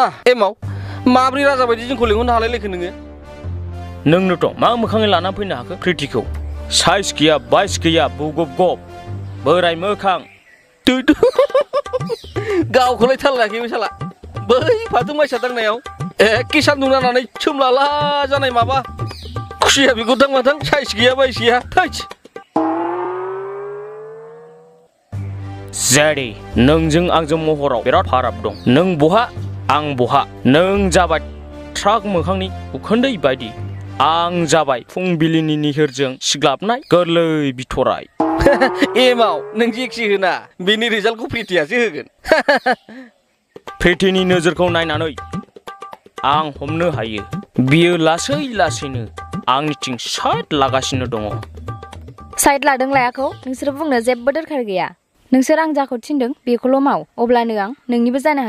मा एमाव माब्रै राजा बायदि जोंखौ लिंहरनो हालाय लायखो नोङो? नोंनोथ' मा मोखाङै लाना फैनो हाखो प्रितिखौ? साइज गैया बाइस गैया बुगब गब बोराय मोखां। गावखौलाय थाल लायाखै साला बै फाथो माइसा दांनायाव एखे सान्दुं नांनानै सोमलाला जानाय माबा खुसिया बिगुर दांमादां साइज गैया बाइस गैया थैस। जेरै नोंजों आंजों महराव बिराद फाराग दं। नों बहा आं बहा। नों जाबाय ट्राक मोखांनि उखुन्दै बायदि, आं जाबाय फुंबिलिनि निहिरजों सिग्लाबनाय गोरलै बिथराय। एमाव नों जेखि होना बेनि रिजाल्टखौ प्रितियासो होगोन। प्रितिनि नोजोरखौ नायनानै आं हमनो हायो बियो लासै लासैनो आंनिथिं साइड लागासिनो दङ। साइड लादों लायाखौ नोंसोर बुंनो जेबो दरखार गैया। नोंसोर आं जाखौ थिनदों बेखौल' माव, अब्लानो आं नोंनिबो जानो हायो।